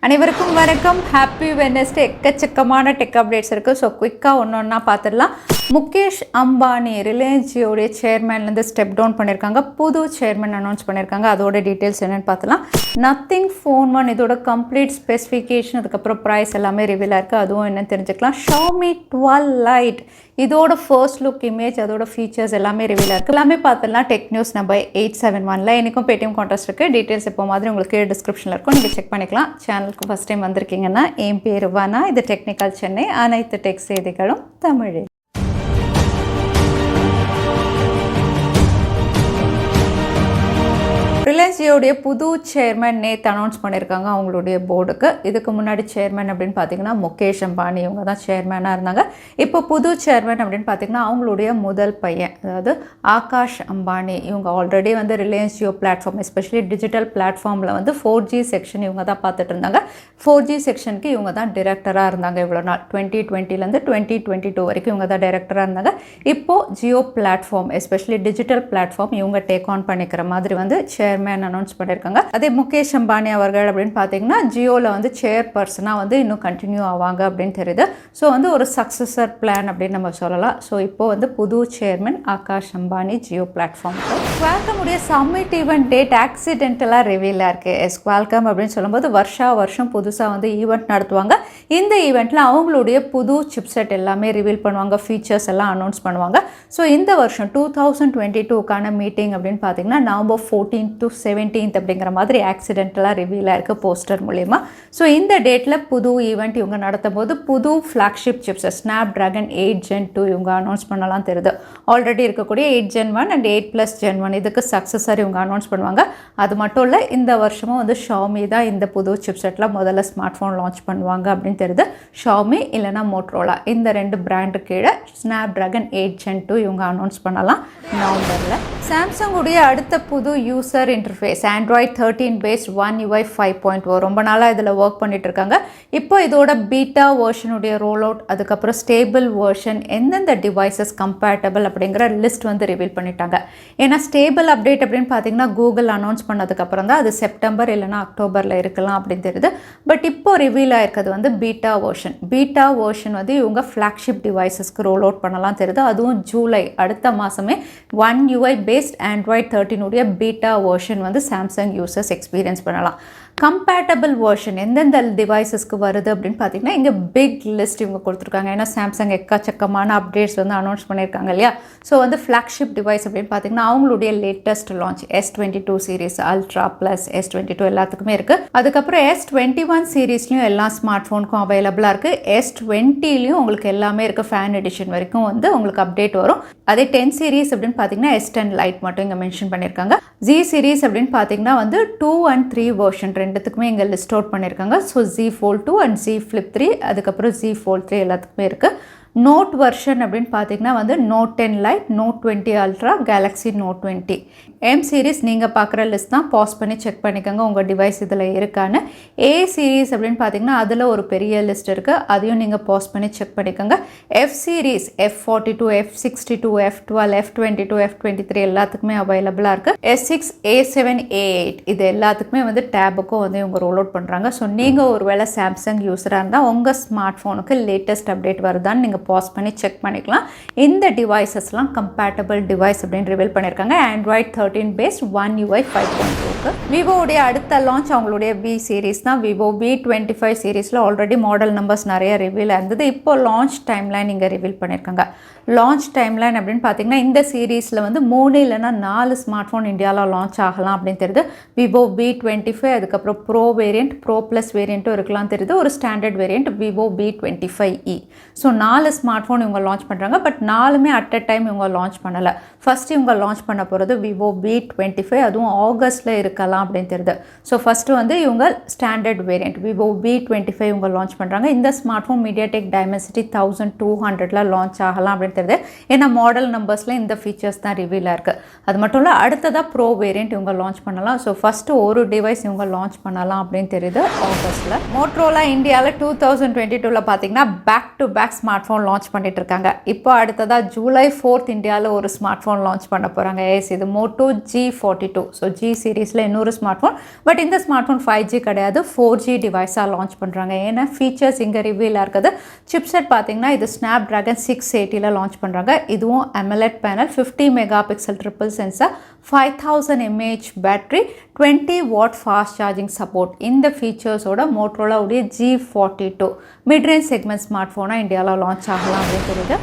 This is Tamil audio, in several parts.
அனைவருக்கும் வணக்கம். Happy Wednesday. எக்கச்சக்கமான டெக் அப்டேட்ஸ் இருக்குது. ஸோ குயிக்காக ஒன்று பார்த்துடலாம். முகேஷ் அம்பானி ரிலையன்ஸ் ஜியோடைய சேர்மேன்லேருந்து ஸ்டெப் டவுன் பண்ணியிருக்காங்க. புது சேர்மேன் அனௌன்ஸ் பண்ணியிருக்காங்க. அதோட டீட்டெயில்ஸ் என்னென்னு பார்த்துலாம். நத்திங் ஃபோன் ஒன் இதோட கம்ப்ளீட் ஸ்பெசிஃபிகேஷன் அதுக்கப்புறம் ப்ரைஸ் எல்லாமே ரிவீலாக இருக்குது. அதுவும் என்னென்னு தெரிஞ்சுக்கலாம். Xiaomi 12 Lite இதோட ஃபர்ஸ்ட் லுக் இமேஜ் அதோட ஃபீச்சர்ஸ் எல்லாமே ரிவீலாக இருக்குது. எல்லாமே பார்த்துலாம். டெக் நியூஸ் நம்பர் 871 எனக்கும் பேடிஎம் கான்டெஸ்ட் இருக்குது. டீட்டெயில்ஸ் இப்போ மாதிரி உங்களுக்கு டிஸ்கிரிப்ஷனில் இருக்கும், நீங்கள் செக் பண்ணிக்கலாம். சேனலுக்கு ஃபஸ்ட் டைம் வந்திருக்கீங்கன்னா என் பேர் வானா. இது டெக்னிக்கல் சென்னை. அனைத்து டெக் செய்திகளும் தமிழில். ரிலையன்ஸ் ஜியோடைய புது சேர்மேன் நேற்று அனௌன்ஸ் பண்ணியிருக்காங்க அவங்களுடைய போர்டுக்கு. இதுக்கு முன்னாடி சேர்மேன் அப்படின்னு பார்த்தீங்கன்னா முகேஷ் அம்பானி இவங்க தான் சேர்மேனாக இருந்தாங்க. இப்போ புது சேர்மேன் அப்படின்னு பார்த்தீங்கன்னா அவங்களுடைய முதல் பையன், அதாவது ஆகாஷ் அம்பானி. இவங்க ஆல்ரெடி வந்து Reliance Jio platform especially digital பிளாட்ஃபார்மில் வந்து 4G செக்ஷன் இவங்க தான் பார்த்துட்டு இருந்தாங்க. 4G செக்ஷனுக்கு இவங்க தான் டைரக்டராக இருந்தாங்க இவ்வளோ நாள். 2020லேருந்து 2022 வரைக்கும் இவங்க தான் டைரக்டராக இருந்தாங்க. இப்போது Jio platform especially digital platform இவங்க டேக் ஆன் பண்ணிக்கிற மாதிரி வந்து சேர்மேன் அனௌன்ஸ் பண்ணியிருக்காங்க. அதே முகேஷ் அம்பானி அவர்கள் அப்படின்னு பார்த்தீங்கன்னா ஜியோவில் வந்து சேர்பர்சனாக வந்து இன்னும் கண்டினியூ ஆவாங்க அப்படின்னு தெரியுது. ஸோ வந்து ஒரு சக்ஸஸர் பிளான் அப்படின்னு நம்ம சொல்லலாம். ஸோ இப்போ வந்து புது சேர்மேன் ஆகாஷ் அம்பானி ஜியோ பிளாட்ஃபார்ம். குவால்கமுடைய சம்மிட் ஈவெண்ட் டேட் ஆக்சிடென்டலாக ரிவீலாக இருக்குது. குவால்கம் அப்படின்னு சொல்லும்போது வருஷம் புதுசாக வந்து ஈவெண்ட் நடத்துவாங்க. இந்த ஈவெண்ட்டில் அவங்களுடைய புது சிப்செட் எல்லாமே ரிவீல் பண்ணுவாங்க, ஃபீச்சர்ஸ் எல்லாம் அனௌன்ஸ் பண்ணுவாங்க. ஸோ இந்த வருஷம் 2022க்கான மீட்டிங் அப்படின்னு பார்த்தீங்கன்னா நவம்பர் 14 to 17 அப்படிங்கிற மாதிரி ஆக்சிடென்டலாக ரிவீலாக இருக்குது போஸ்டர் மூலயமா. ஸோ இந்த டேட்டில் புது ஈவெண்ட் இவங்க நடத்தும் போது புது ஃப்ளாக்ஷிப் சிப்ஸ் Snapdragon 8 Gen 2 இவங்க அனௌன்ஸ் பண்ணலாம் தெரியுது. ஆல்ரெடி இருக்கக்கூடிய 8 Gen 1 அண்ட் 8 Gen 1 இதுக்கு சக்ஸஸர் இவங்க அனௌன்ஸ் பண்ணுவாங்க. அது மட்டும் இல்லை, இந்த வருஷமும் வந்து Xiaomi தான் இந்த புது சிப்செட்டில் முதல்ல ஸ்மார்ட் ஃபோன் லான்ச் பண்ணுவாங்க அப்படின்னு தெரியுது. Xiaomi இல்லைனா மோட்டோரோலா இந்த ரெண்டு பிராண்டு கீழே Snapdragon 8 Gen 2 இவங்க அனௌன்ஸ் பண்ணலாம் நவம்பரில். சாம்சங் உடைய அடுத்த புது user interface Android 13 based One UI 5.0 ரொம்ப நாளாக இதில் ஒர்க் பண்ணிட்டு இருக்காங்க. இப்போ இதோட பீட்டா வேர்ஷனுடைய ரோல் அவுட் அதுக்கப்புறம் ஸ்டேபிள் வேர்ஷன் எந்தெந்த டிவைசஸ் கம்பேட்டபிள் அப்படிங்கிற லிஸ்ட் வந்து ரிவீல் பண்ணிட்டாங்க. ஏன்னா ஸ்டேபிள் அப்டேட் அப்படின்னு பார்த்தீங்கன்னா கூகுள் அனௌன்ஸ் பண்ணதுக்கப்புறம் தான் அது செப்டம்பர் இல்லைனா அக்டோபரில் இருக்கலாம் அப்படின்னு தெரியுது. பட் இப்போ ரிவீல் ஆயிருக்கிறது வந்து பீட்டா வேர்ஷன் வந்து இவங்க ஃப்ளாக்ஷிப் டிவைசஸ்க்கு ரோல் அவுட் பண்ணலாம் தெரியுது. அதுவும் ஜூலை அடுத்த மாதமே One UI based Android 13 உடைய பீட்டா வேர்ஷன் வந்து சாம்சங் யூசர்ஸ் எக்ஸ்பீரியன்ஸ் பண்ணலாம். கம்பேட்டபிள் வேர்ஷன் எந்தெந்த டிவைசஸ்க்கு வருது அப்படின்னு பார்த்தீங்கன்னா இங்கே பிக் லிஸ்ட் இவங்க கொடுத்துருக்காங்க. ஏன்னா சாம்சங் எக்கச்சக்கமான அப்டேட்ஸ் வந்து அனௌன்ஸ் பண்ணியிருக்காங்க இல்லையா. ஸோ வந்து ஃப்ளாக்ஷிப் டிவைஸ் அப்படின்னு பார்த்தீங்கன்னா அவங்களுடைய latest launch S22 series ultra plus S22 எல்லாத்துக்குமே இருக்குது. அதுக்கப்புறம் S21 சீரீஸ்லையும் எல்லா ஸ்மார்ட் ஃபோனுக்கும் அவைலபிளாக இருக்குது. S20லையும் உங்களுக்கு எல்லாமே இருக்குது. ஃபேன் எடிஷன் வரைக்கும் வந்து உங்களுக்கு அப்டேட் வரும். அதே 10 சீரீஸ் அப்படின்னு பார்த்தீங்கன்னா S10 Lite மட்டும் இங்கே மென்ஷன் பண்ணியிருக்காங்க. Z சீரீஸ் அப்படின்னு பார்த்தீங்கன்னா வந்து 2 and 3 வேர்ஷன் ரெண்டுத்துக்குமே இங்கே லிஸ்ட் அவுட் பண்ணியிருக்காங்க. So Z Fold 2 and Z Flip 3 அதுக்கப்புறம் Z Fold 3 எல்லாத்துக்குமே இருக்குது. நோட் வெர்ஷன் அப்படின்னு பார்த்தீங்கன்னா வந்து Note 10 Lite, Note 20 Ultra, Galaxy Note 20. M series நீங்கள் பார்க்குற லிஸ்ட் தான். பாஸ் பண்ணி செக் பண்ணிக்கோங்க உங்கள் டிவைஸ் இதில் இருக்கான்னு. A சீரீஸ் அப்படின்னு பார்த்தீங்கன்னா அதில் ஒரு பெரிய லிஸ்ட் இருக்குது. அதையும் நீங்கள் பாஸ் பண்ணி செக் பண்ணிக்கோங்க. F series F42, F62, F12, F22, F23 எல்லாத்துக்குமே அவைலபிளாக இருக்குது. S6, A7, A8 இது எல்லாத்துக்குமே வந்து டேபுக்கும் வந்து இவங்க ரோல் அவுட் பண்ணுறாங்க. ஸோ நீங்கள் ஒரு வேளை சாம்சங் யூஸராக இருந்தால் உங்கள் ஸ்மார்ட் ஃபோனுக்கு லேட்டஸ்ட் அப்டேட் வருதான்னு நீங்கள் பாஸ் பண்ணி செக் பண்ணிக்கலாம். இந்த டிவைசஸ்லாம் கம்பேட்டபிள் டிவைஸ் அப்படின்னு ரிவீல் பண்ணியிருக்காங்க. Android 13 based One UI 5.0. விவோடைய அடுத்த லான்ச் அவங்களுடைய V சீரீஸ் தான். Vivo V25 சீரீஸில் ஆல்ரெடி மாடல் நம்பர்ஸ் நிறைய ரிவீல் இருந்தது. இப்போ லான்ச் டைம்லைன் இங்கே ரிவீல் பண்ணியிருக்காங்க. லான்ச் டைம்லைன் அப்படின்னு பார்த்தீங்கன்னா இந்த சீரீஸில் வந்து 3 இல்லைனா 4 ஸ்மார்ட் ஃபோன் இந்தியாவில் லான்ச் ஆகலாம் அப்படின்னு தெரியுது. Vivo V25 அதுக்கப்புறம் ப்ரோ வேரியண்ட், ப்ரோ ப்ளஸ் வேரியண்ட்டும் இருக்கலாம் தெரியுது. ஒரு standard variant Vivo V25e. So 4 smart phone இவங்க லான்ச் பண்ணுறாங்க. பட் 4மே அட் அ டைம் இவங்க லான்ச் பண்ணலை. ஃபஸ்ட்டு இவங்க லான்ச் பண்ண போகிறது Vivo V25, அதுவும் ஆகஸ்ட்டில் இருக்கலாம் அப்படின்னு தெரியுது. ஸோ ஃபஸ்ட்டு வந்து இவங்க ஸ்டாண்டர்ட் வேரியண்ட் Vivo V25 இவங்க லான்ச் பண்ணுறாங்க. இந்த smart phone MediaTek Dimensity 1200 launch ஆகலாம் அப்படின்னு தெரியுது. ஏன்னா மாடல் நம்பர்ஸில் இந்த ஃபீச்சர்ஸ் தான் ரிவீலாக இருக்குது. அது மட்டும் இல்லை, அடுத்ததாக ப்ரோ வேரியண்ட் இவங்க லான்ச் பண்ணலாம். ஸோ ஃபஸ்ட்டு ஒரு டிவைஸ் இவங்க லான்ச் பண்ணலாம் அப்படின்னு தெரியுது ஆகஸ்ட்டில். மோட்டோரோலா இந்தியாவில் 2022 பார்த்தீங்கன்னா back to back smart phone launch பண்ணிட்டு இருக்காங்க. இப்போ அடுத்ததாக ஜூலை 4 இந்தியாவில் ஒரு ஸ்மார்ட் ஃபோன் லான்ச் பண்ண போகிறாங்க. இது Moto G42. ஸோ G சீரீஸில் இன்னொரு ஸ்மார்ட் ஃபோன். பட் இந்த ஸ்மார்ட் ஃபோன் 5G கிடையாது, 4G டிவைஸாக லான்ச் பண்ணுறாங்க. ஏன்னா ஃபீச்சர்ஸ் இங்கே ரிவீலாக இருக்குது. சிப்செட் பார்த்தீங்கன்னா இது Snapdragon 680 லான்ச் பண்ணுறாங்க. இதுவும் AMOLED panel, 50 mega pixel triple sensor, 5000 mAh battery, 20 watt fast charging support. இந்த ஃபீச்சர்ஸோட மோட்டோரோலாவுடைய G42 மிட்ரேஞ்ச் செக்மெண்ட் ஸ்மார்ட் ஃபோனாக இந்தியாவில் லான்ச் ஆகலாம் அப்படின்னு தெரியுது.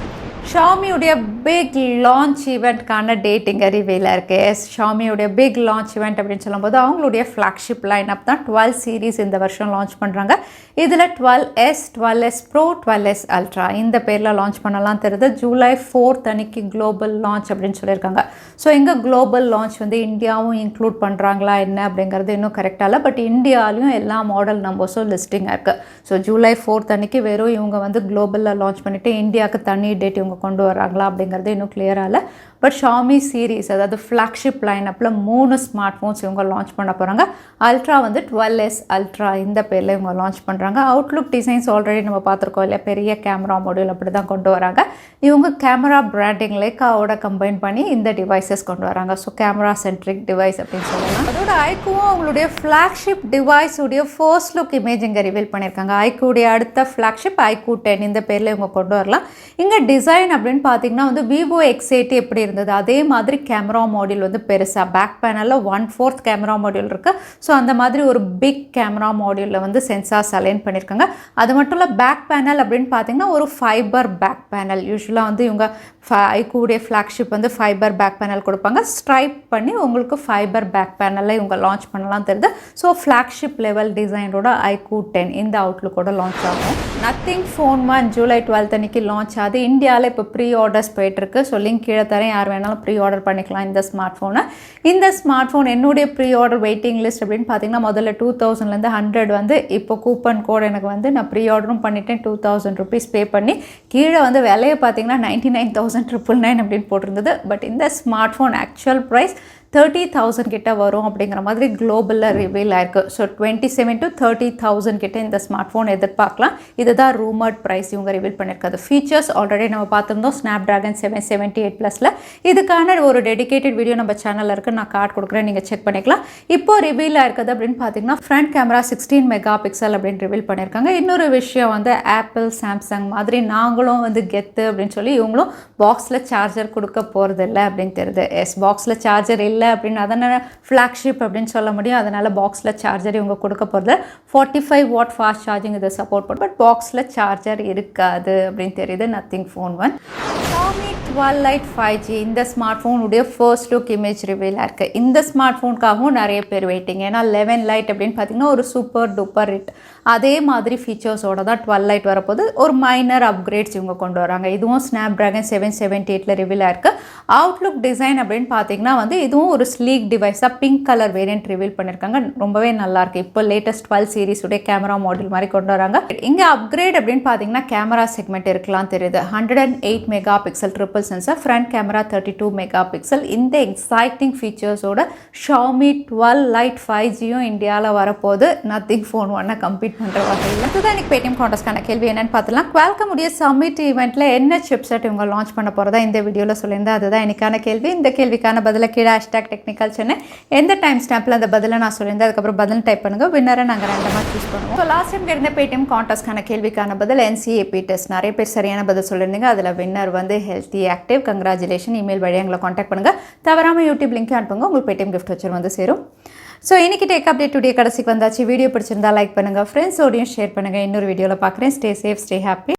ஷாமியுடைய பிக் லான்ச் ஈவெண்ட்கான டேட் இங்கே ரிவீலாக இருக்குது. ஷாமியுடைய பிக் லான்ச் ஈவெண்ட் அப்படின்னு சொல்லும்போது அவங்களுடைய ஃப்ளாக்ஷிப் லைனப் தான் 12 சீரீஸ் இந்த வருஷம் லான்ச் பண்ணுறாங்க. இதில் 12S, 12S Pro, 12S Ultra இந்த பேரில் லான்ச் பண்ணலாம் தெரியுது. ஜூலை 4th அன்னைக்கு குளோபல் லான்ச் அப்படின்னு சொல்லியிருக்காங்க. ஸோ இங்கே குளோபல் லான்ச் வந்து இந்தியாவும் இன்க்ளூட் பண்ணுறாங்களா என்ன அப்படிங்கிறது இன்னும் கரெக்டாக இல்லை. பட் இந்தியாலையும் எல்லா மாடல் நம்பர்ஸும் லிஸ்டிங்காக இருக்குது. ஸோ ஜூலை 4th அன்னைக்கு வெறும் இவங்க வந்து குளோபலில் லான்ச் பண்ணிவிட்டு இந்தியாவுக்கு தனி டேட் இவங்க கொண்டு வராங்களா அப்படிங்கிறது இன்னும் கிளியராக இல்லை. பட் ஷாமி சீரீஸ் அதாவது ஃப்ளாக்ஷிப் லைனப்பில் 3 ஸ்மார்ட் ஃபோன்ஸ் இவங்க லான்ச் பண்ண போகிறாங்க. அல்ட்ரா வந்து 12S Ultra இந்த பேரில் இவங்க லான்ச் பண்ணுறாங்க. அவுட்லுக் டிசைன்ஸ் ஆல்ரெடி நம்ம பார்த்துருக்கோம் இல்லை, பெரிய கேமரா மாடியூல் அப்படி தான் கொண்டு வராங்க. இவங்க கேமரா பிராண்டிங் லைக்காவோட கம்பைன் பண்ணி இந்த டிவைசஸ் கொண்டு வராங்க. ஸோ கேமரா சென்ட்ரிக் டிவைஸ் அப்படின்னு சொல்லலாம். அதோட iQOO அவங்களுடைய ஃப்ளாக்ஷிப் டிவைஸ் உடைய ஃபர்ஸ்ட் லுக் இமேஜ் இங்கே ரிவீல் பண்ணியிருக்காங்க. iQOO அடுத்த ஃப்ளாக்ஷிப் iQOO 10 இந்த பேரில் இவங்க கொண்டு வரலாம். இங்கே டிசைன் அப்படின்னு பார்த்தீங்கன்னா வந்து Vivo X80 எப்படி இருந்தது அதே மாதிரி கேமரா மாடியூல் வந்து பெருசாக பேக் பேனலில் 1/4 கேமரா மாடியூல் இருக்குது. ஸோ அந்த மாதிரி ஒரு பிக் கேமரா மாடியூலில் வந்து சென்சார்ஸ் அலைன் பண்ணியிருக்காங்க. அது மட்டும் இல்லை, பேக் பேனல் அப்படின்னு பார்த்தீங்கன்னா ஒரு ஃபைபர் பேக் பேனல். யூஸ்வலாக வந்து இவங்க iQOO ஃப்ளாக்ஷிப் வந்து ஃபைபர் பேக் பேனல் கொடுப்பாங்க. ஸ்ட்ரைப் பண்ணி உங்களுக்கு ஃபைபர் பேக் பேனலில் இவங்க லான்ச் பண்ணலாம் தெரியுது. ஸோ ஃப்ளாக்ஷிப் லெவல் டிசைனோட iQOO 10 இந்த அவுட்லுக்கோட லான்ச் ஆகும். நத்திங் ஃபோன் 1 ஜூலை 12th அன்னைக்கு லான்ச் ஆகுது. இந்தியாவில் இப்போ ப்ரீ ஆர்டர்ஸ் போயிட்டுருக்கு. ஸோ லிங்க் கீழே தரேன், யார் வேணாலும் ப்ரீ ஆர்டர் பண்ணிக்கலாம் இந்த ஸ்மார்ட் ஃபோனை. இந்த ஸ்மார்ட் ஃபோன் என்னுடைய ப்ரீ ஆர்டர் வெயிட்டிங் லிஸ்ட் அப்படின்னு பார்த்தீங்கன்னா முதல்ல 2000லேருந்து 100 வந்து இப்போ கூப்பன் கோட் எனக்கு வந்து நான் ப்ரீ ஆர்டரும் பண்ணிட்டேன். 2000 rupees பே பண்ணி கீழே வந்து விலையை பார்த்தீங்கன்னா 99,999 அப்படின்னு போட்டிருந்தது. பட் இந்த ஸ்மார்ட் ஃபோன் ஆக்சுவல் ப்ரைஸ் 30,000 கிட்ட வரும் அப்படிங்கிற மாதிரி குளோபலில் ரிவீல் ஆயிருக்கு. ஸோ 27,000 to 30,000 கிட்ட இந்த ஸ்மார்ட் ஃபோன் எதிர்பார்க்கலாம். இதுதான் ரூமர்ட் ப்ரைஸ் இவங்க ரிவீல் பண்ணியிருக்காது. ஃபீச்சர்ஸ் ஆல்ரெடி நம்ம பார்த்துருந்தோம் Snapdragon 778+. இதுக்கான ஒரு டெடிகேட்டட் வீடியோ நம்ம சேனலில் இருக்குது, நான் கார்டு கொடுக்குறேன், நீங்கள் செக் பண்ணிக்கலாம். இப்போ ரிவீல் ஆயிருக்குது அப்படின்னு பார்த்தீங்கன்னா ஃப்ரண்ட் கேமரா 16 மெகா பிக்சல் அப்படின்னு ரிவீல் பண்ணியிருக்காங்க. இன்னொரு விஷயம் வந்து ஆப்பிள், சாம்சங் மாதிரி நாங்களும் வந்து கெத்து அப்படின்னு சொல்லி இவங்களும் பாக்ஸில் சார்ஜர் கொடுக்க போகிறதில்ல அப்படின்னு தெரியுது. பாக்ஸில் சார்ஜர் இல்லை அப்படின்னு அதனால் ஃப்ளாக்ஷிப் அப்படின்னு சொல்ல முடியும். அதனால் பாக்ஸில் சார்ஜர் இவங்க கொடுக்க போகிறது 45 வாட் ஃபாஸ்ட் சார்ஜிங் இதை சப்போர்ட் பண்ணும். பட் பாக்ஸில் சார்ஜர் இருக்காது அப்படின்னு தெரியுது. Nothing phone 1 Xiaomi 12 Lite 5G இந்த ஸ்மார்ட் ஃபோனுடைய ஃபர்ஸ்ட் லுக் இமேஜ் ரிவீலாக இருக்குது. இந்த ஸ்மார்ட் ஃபோனுக்காகவும் நிறைய பேர் வெயிட்டிங். ஏன்னா 11 Lite அப்படின்னு பார்த்தீங்கன்னா ஒரு சூப்பர் டூப்பர் ஹிட். அதே மாதிரி ஃபீச்சர்ஸோட தான் 12 Lite வரப்போது. ஒரு மைனர் அப்கிரேட்ஸ் இவங்க கொண்டு வராங்க. இதுவும் Snapdragon 778 ரிவீலாக இருக்குது. அவுட்லுக் டிசைன் அப்படின்னு பார்த்தீங்கன்னா வந்து இதுவும் ஒரு ஸ்லீக் டிவைஸாக பிங்க் கலர் வேரியன்ட் ரிவீல் பண்ணியிருக்காங்க. ரொம்பவே நல்லாயிருக்கு. இப்போ லேட்டஸ்ட் 12 சீரீஸுடைய கேமரா மாடல் மாதிரி கொண்டு வராங்க. இங்கே அப்கிரேட் அப்படின்னு பார்த்தீங்கன்னா கேமரா செக்மெண்ட் இருக்கலாம் தெரியுது. 108 mega pixel triple sensor, front camera 32 mega pixel. இந்த எக்ஸைட்டிங் ஃபீச்சர்ஸோட Xiaomi 12 Lite 5Gயும் இந்தியாவில் வரப்போது. நத்திங் ஃபோன் 1 கம்பீட் பண்ணுற வகையில். இதுதான் எனக்கு பேடிஎம் கான்டெஸ்ட்கான கேள்வி என்னன்னு பார்த்துலாம். Qualcomm உடைய சம்மிட் ஈவெண்ட்டில் என்ன சிப்செட் இவங்க லான்ச் பண்ண போகிறதா இந்த வீடியோவில் சொல்லியிருந்தேன். அதுதான் எனக்கான கேள்வி. இந்த கேள்விக்கான பதிலை கீழே #Technical Chennai எந்த டைம் ஸ்டாம்பில் அந்த பதிலை நான் சொல்லியிருந்தேன். அதுக்கப்புறம் பதில் டைப் பண்ணுங்கள். வின்னரை நாங்கள் ரெண்டமாக சூஸ் பண்ணுவோம். ஸோ லாஸ்ட் டைம் கேட்ட பேடிஎம் கான்டெஸ்ட்கான கேள்விக்கான பதில் NCAP டெஸ்ட். நிறைய பேர் சரியான பதில் சொல்லியிருந்தீங்க. அதில் வின்னர் வந்து ஹெல்த்தி ஆக்டிவ். கங்க்ராச்சுலேஷன். இமெயில் வழியாக எங்களை காண்டாக்ட் பண்ணுங்கள். தவறாமல் யூடியூப் லிங்க் அனுப்புங்க. உங்களுக்கு பேடிஎம் கிஃப்ட் வச்சர் வந்து சேரும். ஸோ இன்றைக்கி டேக் அப்டேட் டுடே கடைசிக்கு வந்தாச்சு. வீடியோ பிடிச்சிருந்தா லைக் பண்ணுங்கள், ஃப்ரெண்ட்ஸோடையும் ஷேர் பண்ணுங்கள். இன்னொரு வீடியோவில் பார்க்குறேன். Stay safe, stay happy.